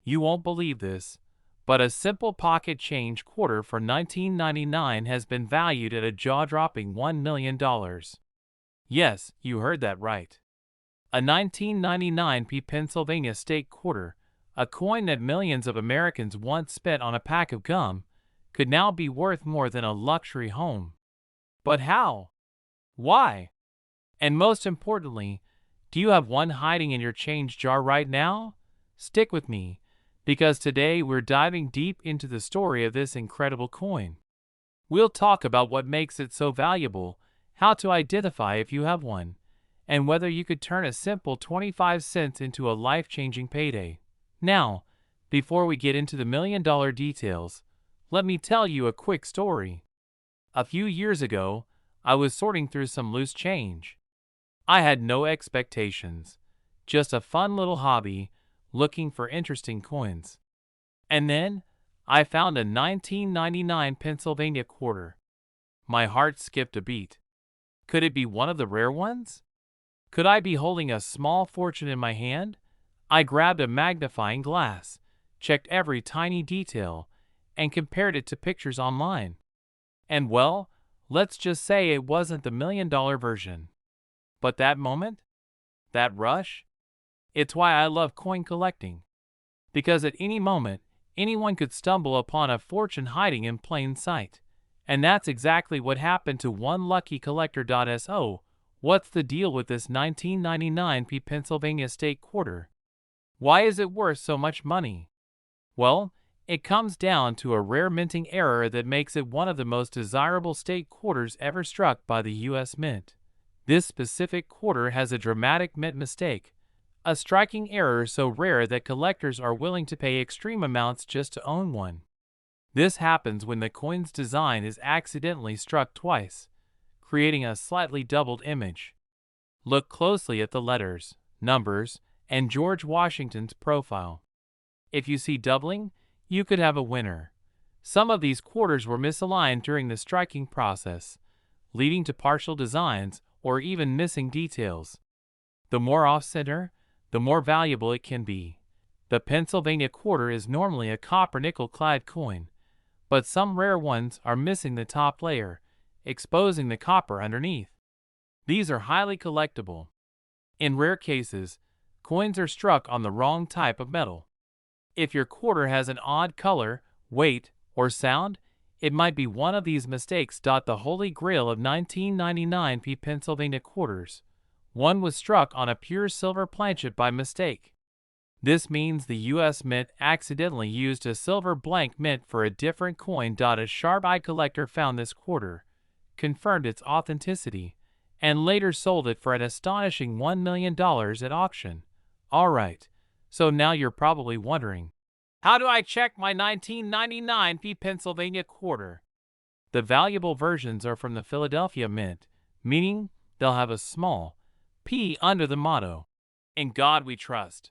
You won't believe this, but a simple pocket change quarter for 1999 has been valued at a jaw-dropping $1 million. Yes, you heard that right. A 1999 Pennsylvania state quarter, a coin that millions of Americans once spent on a pack of gum, could now be worth more than a luxury home. But how? Why? And most importantly, do you have one hiding in your change jar right now? Stick with me, because today we're diving deep into the story of this incredible coin. We'll talk about what makes it so valuable, how to identify if you have one, and whether you could turn a simple 25 cents into a life-changing payday. Now, before we get into the million-dollar details, let me tell you a quick story. A few years ago, I was sorting through some loose change. I had no expectations, just a fun little hobby, looking for interesting coins. And then, I found a 1999 Pennsylvania quarter. My heart skipped a beat. Could it be one of the rare ones? Could I be holding a small fortune in my hand? I grabbed a magnifying glass, checked every tiny detail, and compared it to pictures online. And well, let's just say it wasn't the million-dollar version. But that moment? That rush? It's why I love coin collecting. Because at any moment, anyone could stumble upon a fortune hiding in plain sight. And that's exactly what happened to one lucky collector. So, what's the deal with this 1999 Pennsylvania state quarter? Why is it worth so much money? Well, it comes down to a rare minting error that makes it one of the most desirable state quarters ever struck by the U.S. Mint. This specific quarter has a dramatic mint mistake, a striking error so rare that collectors are willing to pay extreme amounts just to own one. This happens when the coin's design is accidentally struck twice, creating a slightly doubled image. Look closely at the letters, numbers, and George Washington's profile. If you see doubling, you could have a winner. Some of these quarters were misaligned during the striking process, leading to partial designs or even missing details. The more off-center, the more valuable it can be. The Pennsylvania quarter is normally a copper nickel-clad coin, but some rare ones are missing the top layer, exposing the copper underneath. These are highly collectible. In rare cases, coins are struck on the wrong type of metal. If your quarter has an odd color, weight, or sound, it might be one of these mistakes. The holy grail of 1999 Pennsylvania quarters. One was struck on a pure silver planchet by mistake. This means the U.S. Mint accidentally used a silver blank mint for a different coin. A sharp-eyed collector found this quarter, confirmed its authenticity, and later sold it for an astonishing $1 million at auction. Alright, so now you're probably wondering, how do I check my 1999 Pennsylvania quarter? The valuable versions are from the Philadelphia Mint, meaning they'll have a small P under the motto, "In God We Trust."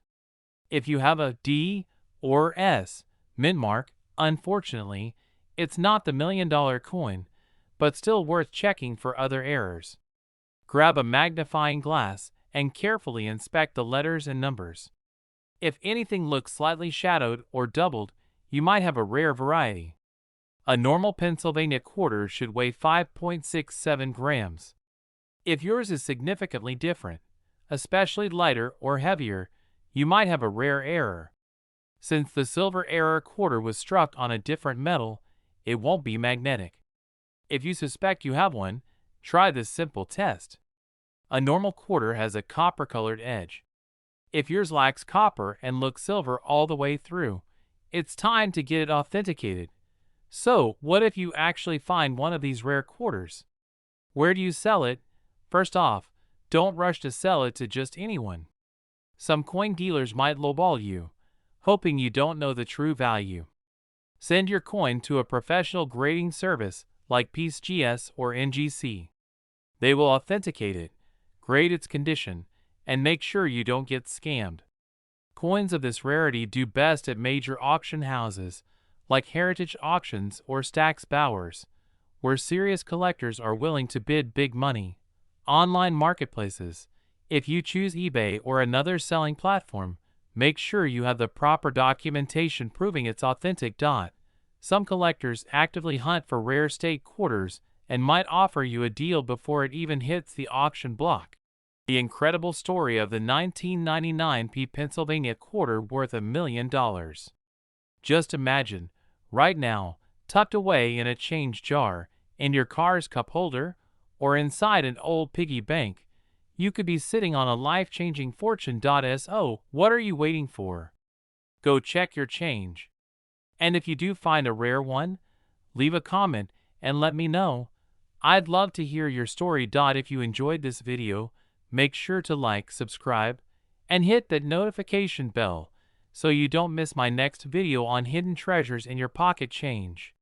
If you have a D or S mint mark, unfortunately, it's not the million-dollar coin, but still worth checking for other errors. Grab a magnifying glass and carefully inspect the letters and numbers. If anything looks slightly shadowed or doubled, you might have a rare variety. A normal Pennsylvania quarter should weigh 5.67 grams. If yours is significantly different, especially lighter or heavier, you might have a rare error. Since the silver error quarter was struck on a different metal, it won't be magnetic. If you suspect you have one, try this simple test. A normal quarter has a copper-colored edge. If yours lacks copper and looks silver all the way through, it's time to get it authenticated. So, what if you actually find one of these rare quarters? Where do you sell it? First off, don't rush to sell it to just anyone. Some coin dealers might lowball you, hoping you don't know the true value. Send your coin to a professional grading service like PCGS or NGC. They will authenticate it, grade its condition, and make sure you don't get scammed. Coins of this rarity do best at major auction houses like Heritage Auctions or Stack's Bowers, where serious collectors are willing to bid big money. Online marketplaces. If you choose eBay or another selling platform, make sure you have the proper documentation proving it's authentic. Some collectors actively hunt for rare state quarters and might offer you a deal before it even hits the auction block. The incredible story of the 1999 Pennsylvania quarter worth $1 million. Just imagine, right now, tucked away in a change jar, in your car's cup holder, or inside an old piggy bank, you could be sitting on a life-changing fortune. So, what are you waiting for? Go check your change. And if you do find a rare one, leave a comment and let me know. I'd love to hear your story. If you enjoyed this video, make sure to like, subscribe, and hit that notification bell so you don't miss my next video on hidden treasures in your pocket change.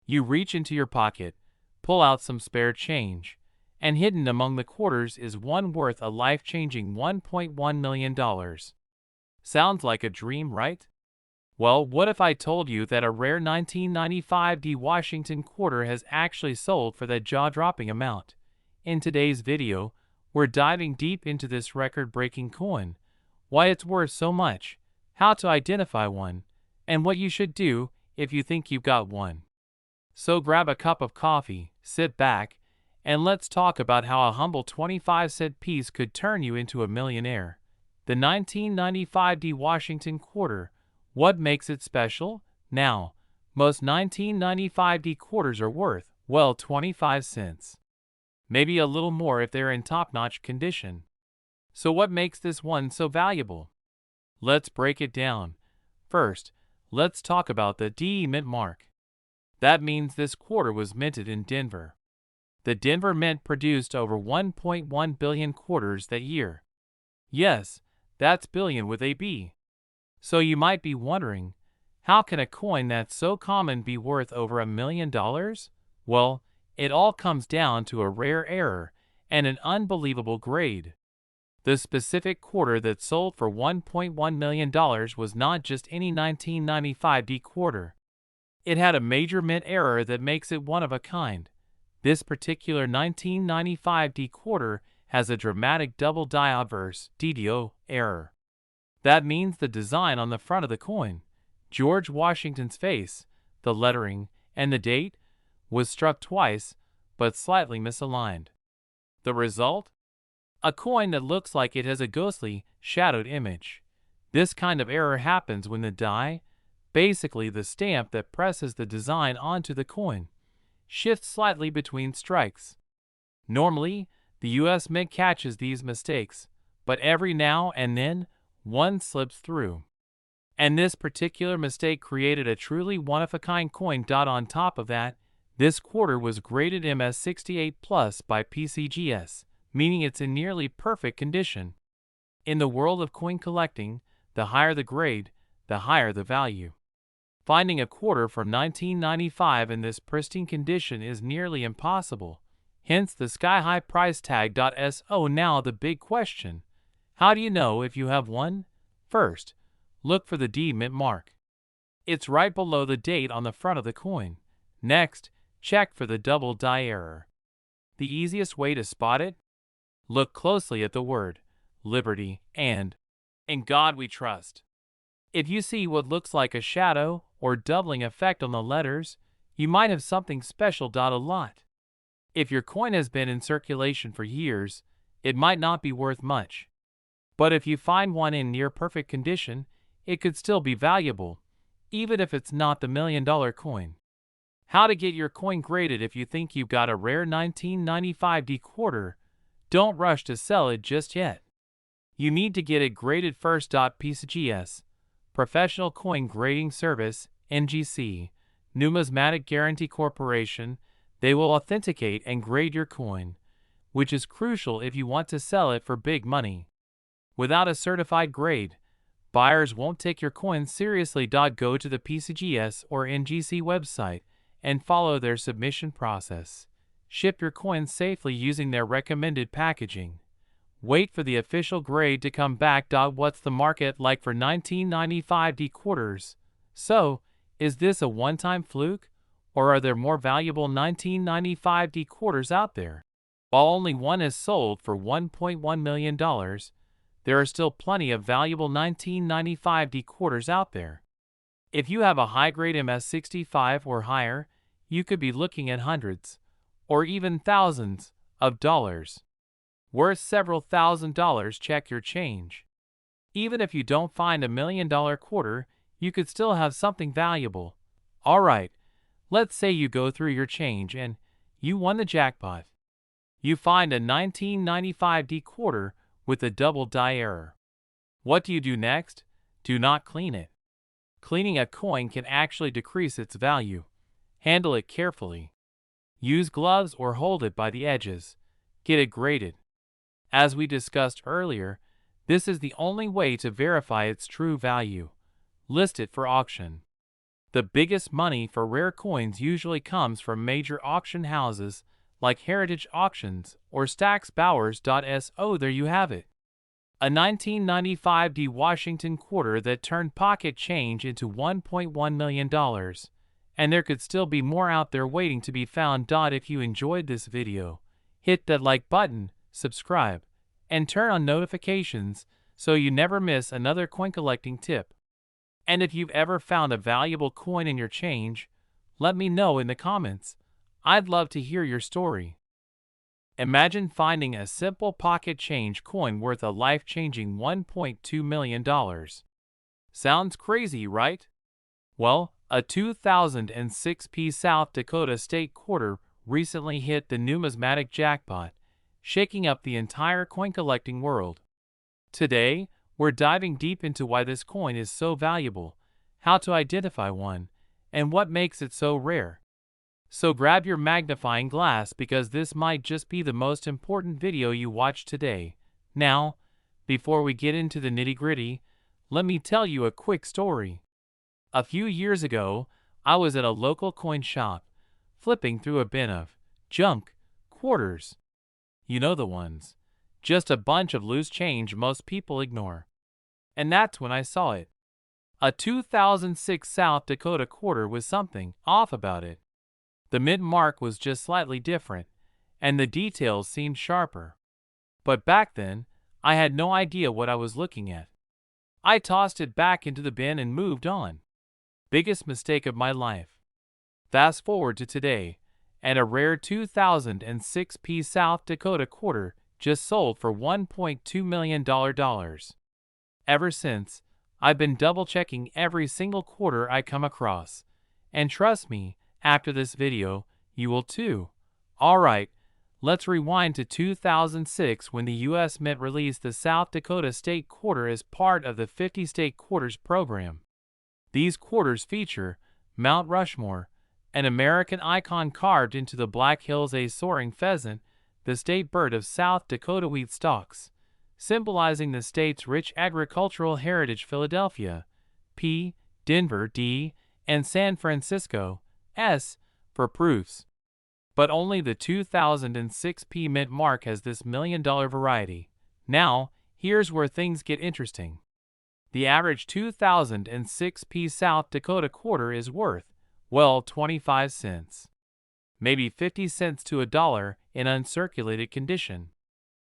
You reach into your pocket, pull out some spare change, and hidden among the quarters is one worth a life-changing $1.1 million. Sounds like a dream, right? Well, what if I told you that a rare 1995 Washington quarter has actually sold for that jaw-dropping amount? In today's video, we're diving deep into this record-breaking coin, why it's worth so much, how to identify one, and what you should do if you think you've got one. So grab a cup of coffee, sit back, and let's talk about how a humble 25-cent piece could turn you into a millionaire. The 1995 Washington quarter. What makes it special? Now, most 1995 quarters are worth, well, 25 cents. Maybe a little more if they're in top-notch condition. So what makes this one so valuable? Let's break it down. First, let's talk about the DE Mint mark. That means this quarter was minted in Denver. The Denver Mint produced over 1.1 billion quarters that year. Yes, that's billion with a B. So you might be wondering, how can a coin that's so common be worth over $1 million? Well, it all comes down to a rare error and an unbelievable grade. The specific quarter that sold for $1.1 million was not just any 1995 quarter. It had a major mint error that makes it one of a kind. This particular 1995 quarter has a dramatic double die-obverse (DDO) error. That means the design on the front of the coin, George Washington's face, the lettering, and the date, was struck twice, but slightly misaligned. The result? A coin that looks like it has a ghostly, shadowed image. This kind of error happens when the die, basically the stamp that presses the design onto the coin, shifts slightly between strikes. Normally, the US Mint catches these mistakes, but every now and then, one slips through. And this particular mistake created a truly one-of-a-kind coin. On top of that, this quarter was graded MS68 Plus by PCGS, meaning it's in nearly perfect condition. In the world of coin collecting, the higher the grade, the higher the value. Finding a quarter from 1995 in this pristine condition is nearly impossible, hence the sky-high price tag. So now the big question, how do you know if you have one? First, look for the DE Mint mark. It's right below the date on the front of the coin. Next, check for the double die error. The easiest way to spot it? Look closely at the word Liberty and In God We Trust. If you see what looks like a shadow or doubling effect on the letters, you might have something special. A lot. If your coin has been in circulation for years, it might not be worth much. But if you find one in near perfect condition, it could still be valuable, even if it's not the $1 million coin. How to get your coin graded? If you think you've got a rare 1995 quarter, don't rush to sell it just yet. You need to get it graded first. PCGS, Professional Coin Grading Service, NGC, Numismatic Guarantee Corporation, they will authenticate and grade your coin, which is crucial if you want to sell it for big money. Without a certified grade, buyers won't take your coin seriously. Go to the PCGS or NGC website and follow their submission process. Ship your coins safely using their recommended packaging. Wait for the official grade to come back. What's the market like for 1995 quarters? So, is this a one-time fluke, or are there more valuable 1995 quarters out there? While only one is sold for $1.1 million, there are still plenty of valuable 1995D quarters out there. If you have a high-grade MS-65 or higher, you could be looking at hundreds, or even thousands, of dollars. Worth several $1,000s. Check your change. Even if you don't find $1 million quarter, you could still have something valuable. Alright, let's say you go through your change and you won the jackpot. You find a 1995D quarter with a double die error. What do you do next? Do not clean it. Cleaning a coin can actually decrease its value. Handle it carefully. Use gloves or hold it by the edges. Get it graded. As we discussed earlier, this is the only way to verify its true value. List it for auction. The biggest money for rare coins usually comes from major auction houses like Heritage Auctions or Stack's Bowers.so. There you have it. A 1995D Washington quarter that turned pocket change into $1.1 million. And there could still be more out there waiting to be found. If you enjoyed this video, hit that like button, subscribe, and turn on notifications so you never miss another coin collecting tip. And if you've ever found a valuable coin in your change, let me know in the comments. I'd love to hear your story. Imagine finding a simple pocket change coin worth a life-changing $1.2 million. Sounds crazy, right? Well, a 2006 South Dakota State quarter recently hit the numismatic jackpot, shaking up the entire coin collecting world. Today, we're diving deep into why this coin is so valuable, how to identify one, and what makes it so rare. So grab your magnifying glass because this might just be the most important video you watch today. Now, before we get into the nitty-gritty, let me tell you a quick story. A few years ago, I was at a local coin shop, flipping through a bin of junk quarters. You know the ones. Just a bunch of loose change most people ignore. And that's when I saw it. A 2006 South Dakota quarter was something off about it. The mint mark was just slightly different, and the details seemed sharper. But back then, I had no idea what I was looking at. I tossed it back into the bin and moved on. Biggest mistake of my life. Fast forward to today, and a rare 2006 South Dakota quarter just sold for $1.2 million. Ever since, I've been double-checking every single quarter I come across. And trust me, after this video, you will too. Alright, let's rewind to 2006 when the U.S. Mint released the South Dakota State quarter as part of the 50 State Quarters program. These quarters feature Mount Rushmore, an American icon carved into the Black Hills, a soaring pheasant, the state bird of South Dakota, wheat stalks, symbolizing the state's rich agricultural heritage. Philadelphia, P, Denver, D, and San Francisco, S, for proofs. But only the 2006 mint mark has this $1 million variety. Now, here's where things get interesting. The average 2006 South Dakota quarter is worth, well, 25 cents. Maybe 50 cents to $1 in uncirculated condition.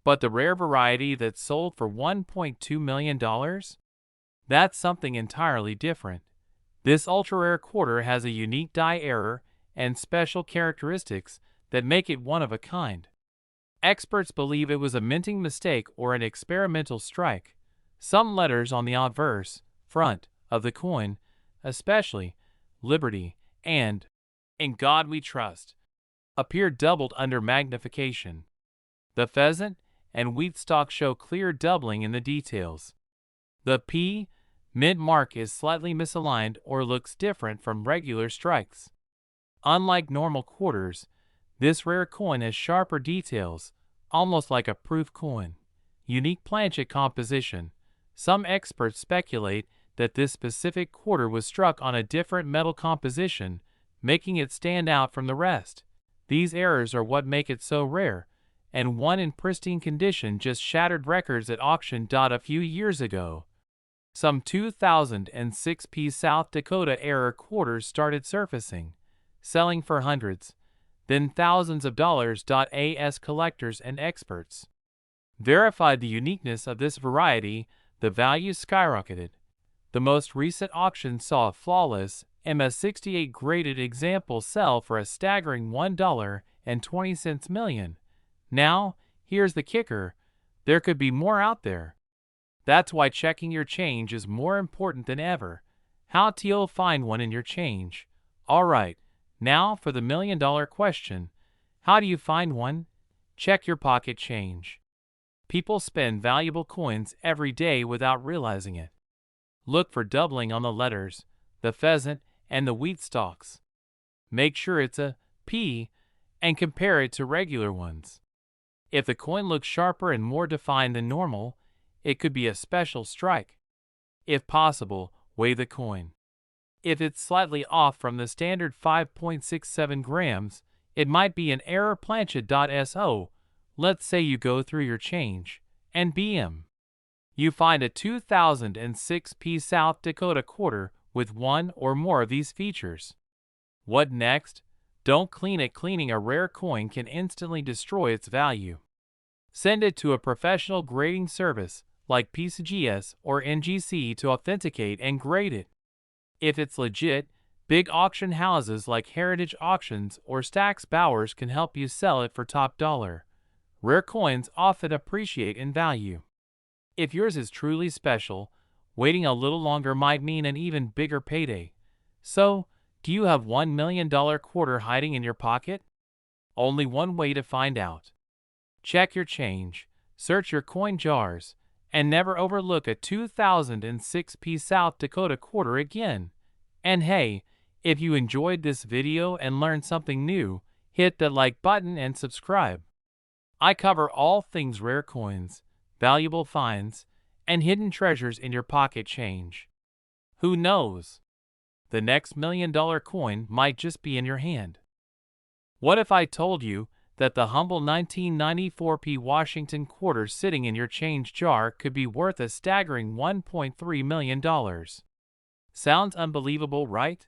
But the rare variety that sold for $1.2 million? That's something entirely different. This ultra-rare quarter has a unique die error and special characteristics that make it one of a kind. Experts believe it was a minting mistake or an experimental strike. Some letters on the obverse front of the coin, especially Liberty and In God We Trust, appear doubled under magnification. The pheasant and wheat stalk show clear doubling in the details. The P mint mark is slightly misaligned or looks different from regular strikes. Unlike normal quarters, this rare coin has sharper details, almost like a proof coin. Unique planchet composition. Some experts speculate that this specific quarter was struck on a different metal composition, making it stand out from the rest. These errors are what make it so rare, and one in pristine condition just shattered records at auction. A few years ago, some 2006 South Dakota error quarters started surfacing, selling for hundreds, then thousands of dollars. As collectors and experts verified the uniqueness of this variety, the value skyrocketed. The most recent auction saw a flawless MS68 graded example sell for a staggering $1.20 million. Now, here's the kicker: there could be more out there. That's why checking your change is more important than ever. How do you find one in your change? Alright, now for the $1,000,000 question. How do you find one? Check your pocket change. People spend valuable coins every day without realizing it. Look for doubling on the letters, the pheasant, and the wheat stalks. Make sure it's a P and compare it to regular ones. If the coin looks sharper and more defined than normal, it could be a special strike. If possible, weigh the coin. If it's slightly off from the standard 5.67 grams, it might be an error plancha.so. Let's say you go through your change, and BM. You find a 2006 P South Dakota quarter with one or more of these features. What next? Don't clean it. Cleaning a rare coin can instantly destroy its value. Send it to a professional grading service like PCGS or NGC to authenticate and grade it. If it's legit, big auction houses like Heritage Auctions or Stack's Bowers can help you sell it for top dollar. Rare coins often appreciate in value. If yours is truly special, waiting a little longer might mean an even bigger payday. So, do you have $1,000,000 quarter hiding in your pocket? Only one way to find out. Check your change, search your coin jars, and never overlook a 2006 P South Dakota quarter again. And hey, if you enjoyed this video and learned something new, hit the like button and subscribe. I cover all things rare coins, valuable finds, and hidden treasures in your pocket change. Who knows? The next $1,000,000 coin might just be in your hand. What if I told you that the humble 1994 P Washington quarter sitting in your change jar could be worth a staggering $1.3 million? Sounds unbelievable, right?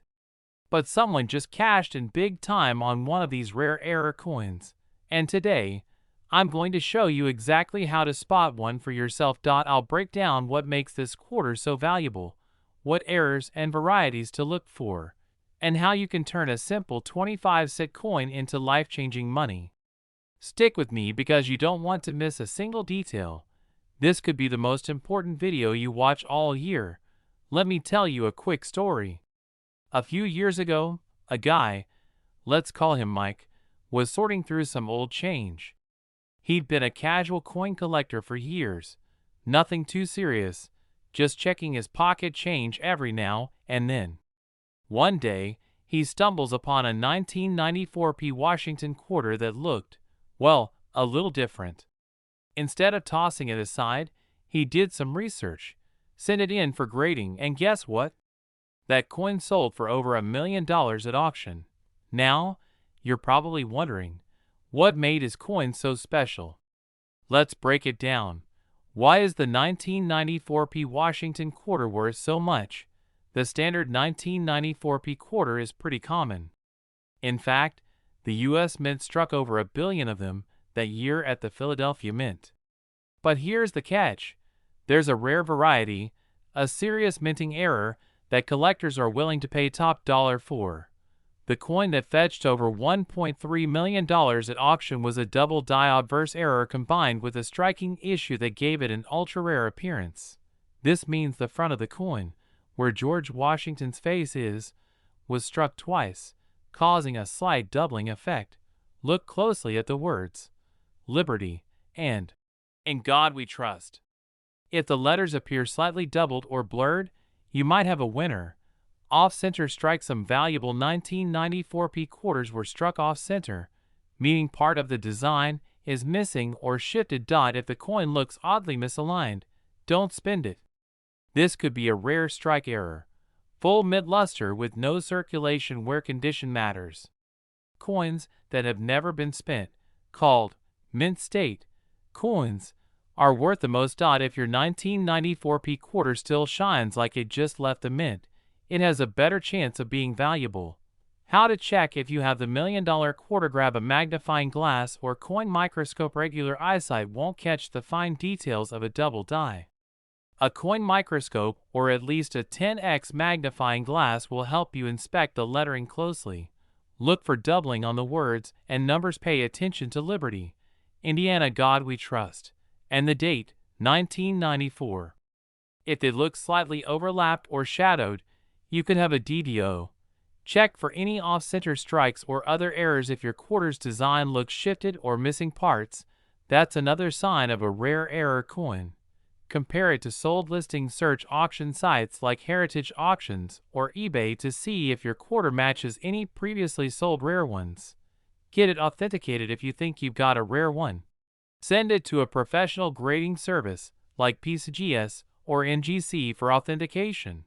But someone just cashed in big time on one of these rare error coins, and today, I'm going to show you exactly how to spot one for yourself. I'll break down what makes this quarter so valuable, what errors and varieties to look for, and how you can turn a simple 25-cent coin into life-changing money. Stick with me because you don't want to miss a single detail. This could be the most important video you watch all year. Let me tell you a quick story. A few years ago, a guy, let's call him Mike, was sorting through some old change. He'd been a casual coin collector for years, nothing too serious, just checking his pocket change every now and then. One day, he stumbles upon a 1994 P Washington quarter that looked, well, a little different. Instead of tossing it aside, he did some research, sent it in for grading, and guess what? That coin sold for over $1 million at auction. Now, you're probably wondering, what made his coin so special? Let's break it down. Why is the 1994 P Washington quarter worth so much? The standard 1994 P quarter is pretty common. In fact, the U.S. Mint struck over 1 billion of them that year at the Philadelphia Mint. But here's the catch. There's a rare variety, a serious minting error, that collectors are willing to pay top dollar for. The coin that fetched over $1.3 million at auction was a double die obverse error combined with a striking issue that gave it an ultra-rare appearance. This means the front of the coin, where George Washington's face is, was struck twice, causing a slight doubling effect. Look closely at the words, Liberty, and In God We Trust. If the letters appear slightly doubled or blurred, you might have a winner. Off-center strike. Some valuable 1994 P quarters were struck off-center, meaning part of the design is missing or shifted. If the coin looks oddly misaligned, don't spend it. This could be a rare strike error. Full mid-luster with no circulation where condition matters. Coins that have never been spent, called mint state coins, are worth the most. If your 1994 P quarter still shines like it just left the mint, it has a better chance of being valuable. How to check if you have the $1 million quarter. Grab a magnifying glass or coin microscope. Regular eyesight won't catch the fine details of a double die. A coin microscope, or at least a 10x magnifying glass, will help you inspect the lettering closely. Look for doubling on the words and numbers. Pay attention to Liberty, Indiana, God We Trust, and the date, 1994. If they look slightly overlapped or shadowed, you could have a DDO. Check for any off-center strikes or other errors. If your quarter's design looks shifted or missing parts, that's another sign of a rare error coin. Compare it to sold listings. Search auction sites like Heritage Auctions or eBay to see if your quarter matches any previously sold rare ones. Get it authenticated if you think you've got a rare one. Send it to a professional grading service like PCGS or NGC for authentication.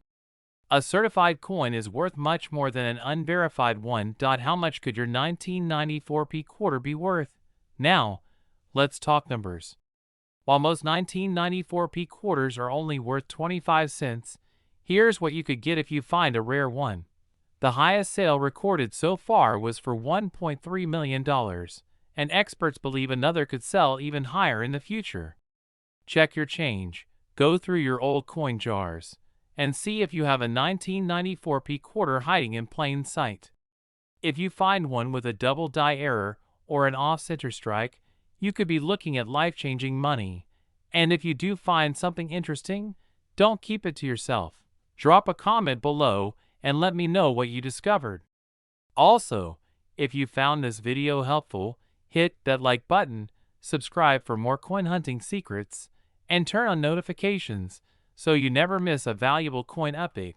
A certified coin is worth much more than an unverified one. How much could your 1994 P quarter be worth? Now, let's talk numbers. While most 1994 P quarters are only worth 25 cents, here's what you could get if you find a rare one. The highest sale recorded so far was for $1.3 million, and experts believe another could sell even higher in the future. Check your change. Go through your old coin jars and see if you have a 1994 P quarter hiding in plain sight. If you find one with a double die error or an off-center strike, you could be looking at life-changing money. And if you do find something interesting, don't keep it to yourself. Drop a comment below and let me know what you discovered. Also, if you found this video helpful, hit that like button, subscribe for more coin hunting secrets, and turn on notifications so you never miss a valuable coin update.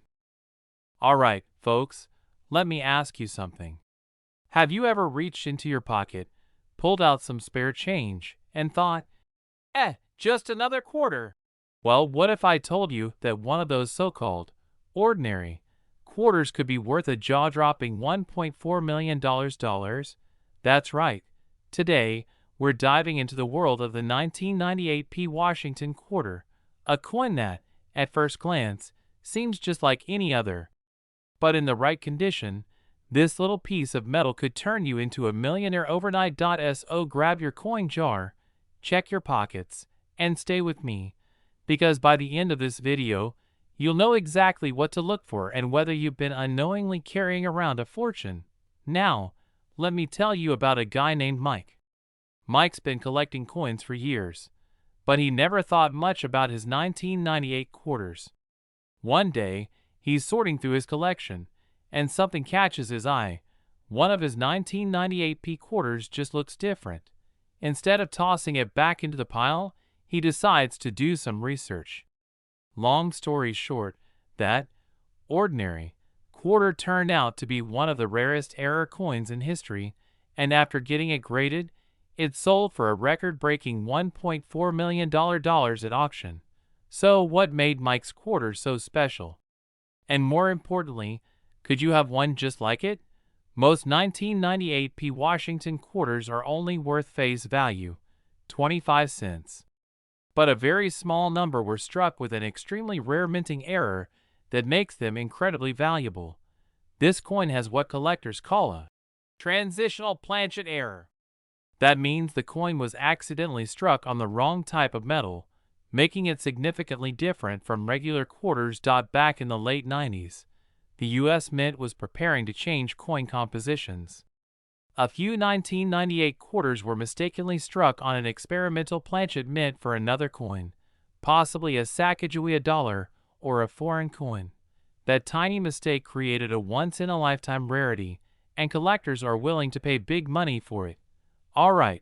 Alright, folks, let me ask you something. Have you ever reached into your pocket, pulled out some spare change, and thought, just another quarter? Well, what if I told you that one of those so-called ordinary quarters could be worth a jaw-dropping $1.4 million? That's right. Today, we're diving into the world of the 1998 P Washington quarter, a coin that, at first glance, seems just like any other. But in the right condition, this little piece of metal could turn you into a millionaire overnight. So grab your coin jar, check your pockets, and stay with me, because by the end of this video, you'll know exactly what to look for and whether you've been unknowingly carrying around a fortune. Now, let me tell you about a guy named Mike. Mike's been collecting coins for years, but he never thought much about his 1998 quarters. One day, he's sorting through his collection, and something catches his eye. One of his 1998 P quarters just looks different. Instead of tossing it back into the pile, he decides to do some research. Long story short, that ordinary quarter turned out to be one of the rarest error coins in history, and after getting it graded, it sold for a record-breaking $1.4 million at auction. So what made Mike's quarter so special? And more importantly, could you have one just like it? Most 1998 P Washington quarters are only worth face value, 25 cents. But a very small number were struck with an extremely rare minting error that makes them incredibly valuable. This coin has what collectors call a transitional planchet error. That means the coin was accidentally struck on the wrong type of metal, making it significantly different from regular quarters. Back in the late 90s, the U.S. Mint was preparing to change coin compositions. A few 1998 quarters were mistakenly struck on an experimental planchet mint for another coin, possibly a Sacagawea dollar or a foreign coin. That tiny mistake created a once-in-a-lifetime rarity, and collectors are willing to pay big money for it. Alright,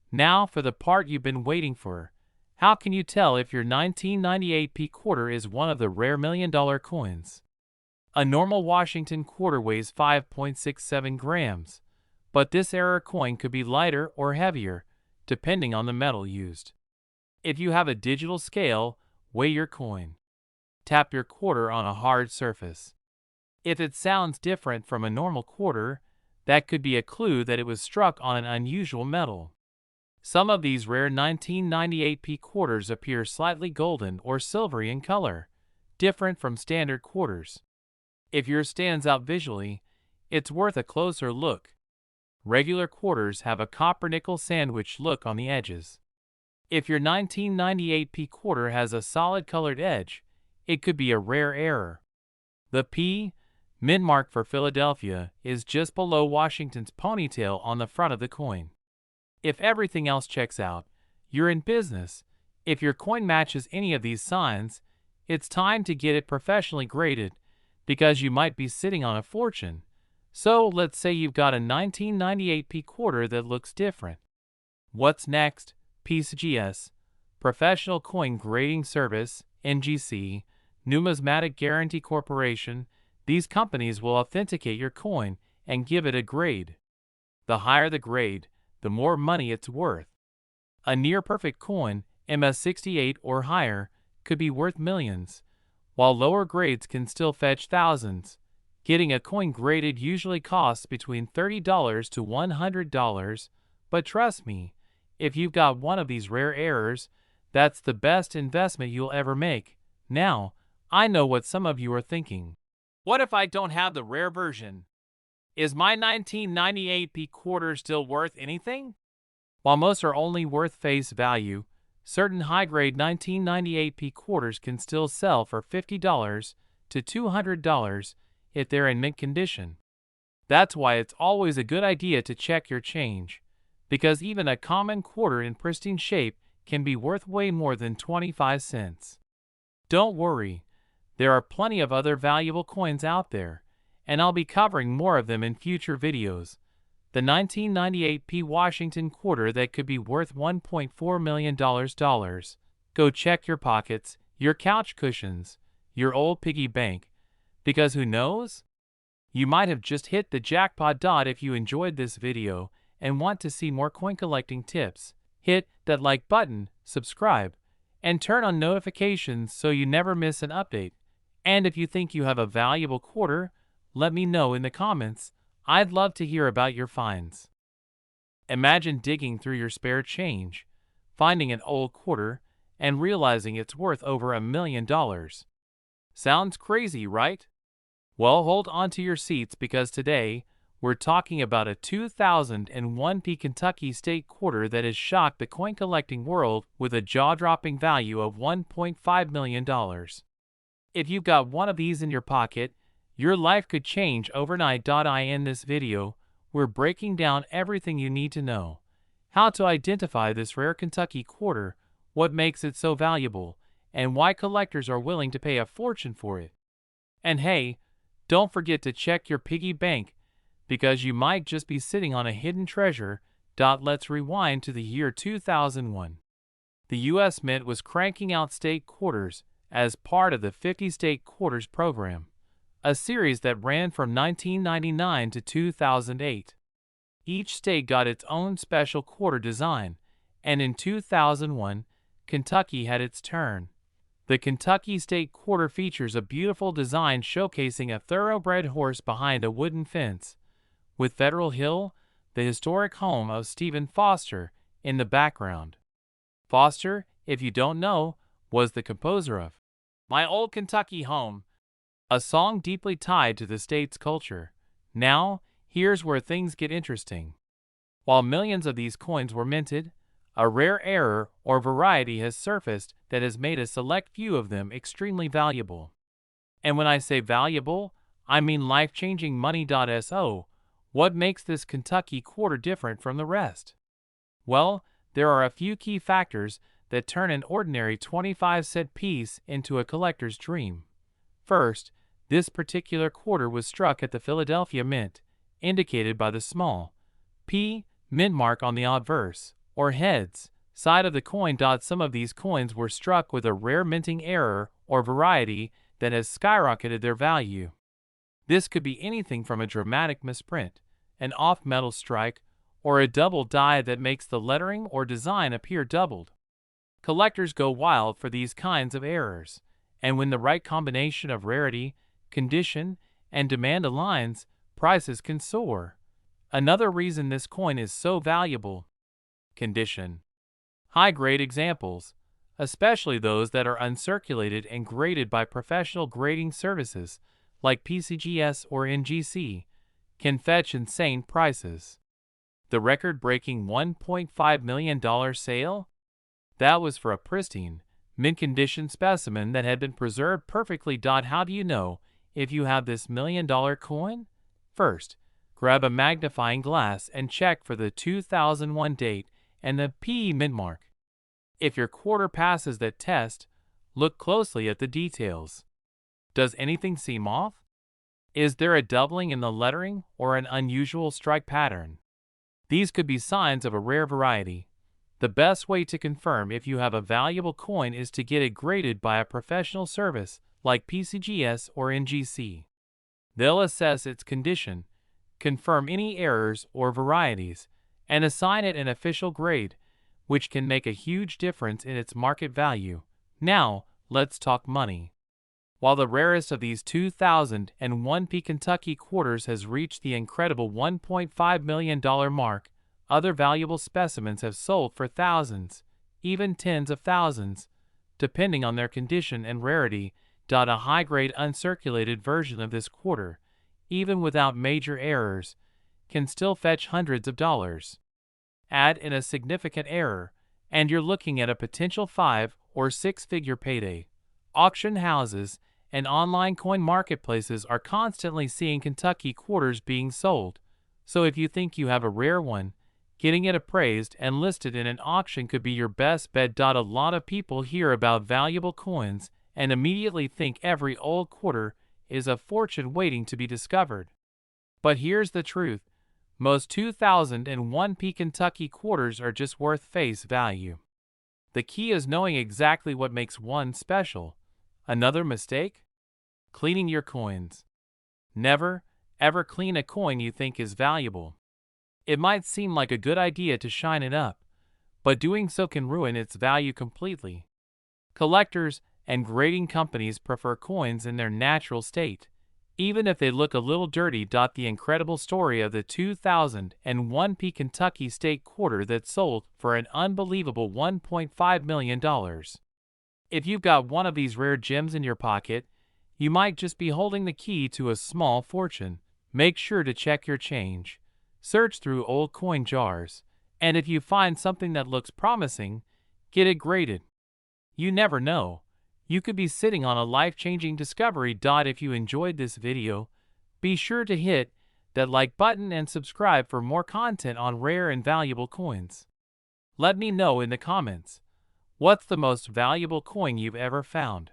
now for the part you've been waiting for. How can you tell if your 1998 P quarter is one of the rare $1 million coins? A normal Washington quarter weighs 5.67 grams, but this error coin could be lighter or heavier, depending on the metal used. If you have a digital scale, weigh your coin. Tap your quarter on a hard surface. If it sounds different from a normal quarter, that could be a clue that it was struck on an unusual metal. Some of these rare 1998 P quarters appear slightly golden or silvery in color, different from standard quarters. If yours stands out visually, it's worth a closer look. Regular quarters have a copper-nickel sandwich look on the edges. If your 1998 P quarter has a solid colored edge, it could be a rare error. The P, mint mark for Philadelphia, is just below Washington's ponytail on the front of the coin. If everything else checks out, you're in business. If your coin matches any of these signs, it's time to get it professionally graded, because you might be sitting on a fortune. So let's say you've got a 1998 P quarter that looks different. What's next? PCGS, Professional Coin Grading Service, NGC, Numismatic Guarantee Corporation. These companies will authenticate your coin and give it a grade. The higher the grade, the more money it's worth. A near-perfect coin, MS68 or higher, could be worth millions, while lower grades can still fetch thousands. Getting a coin graded usually costs between $30 to $100, but trust me, if you've got one of these rare errors, that's the best investment you'll ever make. Now, I know what some of you are thinking. What if I don't have the rare version? Is my 1998 P quarter still worth anything? While most are only worth face value, certain high-grade 1998 P quarters can still sell for $50 to $200 if they're in mint condition. That's why it's always a good idea to check your change, because even a common quarter in pristine shape can be worth way more than 25 cents. Don't worry, there are plenty of other valuable coins out there, and I'll be covering more of them in future videos. The 1998 P Washington quarter that could be worth $1.4 million. Go check your pockets, your couch cushions, your old piggy bank, because who knows? You might have just hit the jackpot. If you enjoyed this video and want to see more coin collecting tips, hit that like button, subscribe, and turn on notifications so you never miss an update. And if you think you have a valuable quarter, let me know in the comments. I'd love to hear about your finds. Imagine digging through your spare change, finding an old quarter, and realizing it's worth over $1 million. Sounds crazy, right? Well, hold on to your seats, because today we're talking about a 2001 P Kentucky State quarter that has shocked the coin collecting world with a jaw-dropping value of $1.5 million. If you've got one of these in your pocket, your life could change overnight. In this video, we're breaking down everything you need to know: how to identify this rare Kentucky quarter, what makes it so valuable, and why collectors are willing to pay a fortune for it. And hey, don't forget to check your piggy bank, because you might just be sitting on a hidden treasure. Let's rewind to the year 2001. The U.S. Mint was cranking out state quarters as part of the 50 State Quarters program, a series that ran from 1999 to 2008. Each state got its own special quarter design, and in 2001, Kentucky had its turn. The Kentucky State Quarter features a beautiful design showcasing a thoroughbred horse behind a wooden fence, with Federal Hill, the historic home of Stephen Foster, in the background. Foster, if you don't know, was the composer of "My Old Kentucky Home," a song deeply tied to the state's culture. Now, here's where things get interesting. While millions of these coins were minted, a rare error or variety has surfaced that has made a select few of them extremely valuable. And when I say valuable, I mean life-changing money. So, what makes this Kentucky quarter different from the rest? Well, there are a few key factors that turn an ordinary 25-cent piece into a collector's dream. First, this particular quarter was struck at the Philadelphia Mint, indicated by the small P mint mark on the obverse, or heads, side of the coin. Some of these coins were struck with a rare minting error or variety that has skyrocketed their value. This could be anything from a dramatic misprint, an off-metal strike, or a double die that makes the lettering or design appear doubled. Collectors go wild for these kinds of errors, and when the right combination of rarity, condition, and demand aligns, prices can soar. Another reason this coin is so valuable: condition. High-grade examples, especially those that are uncirculated and graded by professional grading services like PCGS or NGC, can fetch insane prices. The record-breaking $1.5 million sale? That was for a pristine, mint-condition specimen that had been preserved perfectly. How do you know if you have this $1 million coin? First, grab a magnifying glass and check for the 2001 date and the PE mint mark. If your quarter passes that test, look closely at the details. Does anything seem off? Is there a doubling in the lettering or an unusual strike pattern? These could be signs of a rare variety. The best way to confirm if you have a valuable coin is to get it graded by a professional service like PCGS or NGC. They'll assess its condition, confirm any errors or varieties, and assign it an official grade, which can make a huge difference in its market value. Now, let's talk money. While the rarest of these 2001 Kentucky quarters has reached the incredible $1.5 million mark, other valuable specimens have sold for thousands, even tens of thousands, depending on their condition and rarity. A high-grade uncirculated version of this quarter, even without major errors, can still fetch hundreds of dollars. Add in a significant error, and you're looking at a potential 5- or 6-figure payday. Auction houses and online coin marketplaces are constantly seeing Kentucky quarters being sold, so if you think you have a rare one, getting it appraised and listed in an auction could be your best bet. A lot of people hear about valuable coins and immediately think every old quarter is a fortune waiting to be discovered. But here's the truth. Most 2001 Kentucky quarters are just worth face value. The key is knowing exactly what makes one special. Another mistake? Cleaning your coins. Never, ever clean a coin you think is valuable. It might seem like a good idea to shine it up, but doing so can ruin its value completely. Collectors and grading companies prefer coins in their natural state, even if they look a little dirty. The incredible story of the 2001 Kentucky State quarter that sold for an unbelievable $1.5 million. If you've got one of these rare gems in your pocket, you might just be holding the key to a small fortune. Make sure to check your change. Search through old coin jars, and if you find something that looks promising, get it graded. You never know. You could be sitting on a life-changing discovery. If you enjoyed this video, be sure to hit that like button and subscribe for more content on rare and valuable coins. Let me know in the comments, what's the most valuable coin you've ever found?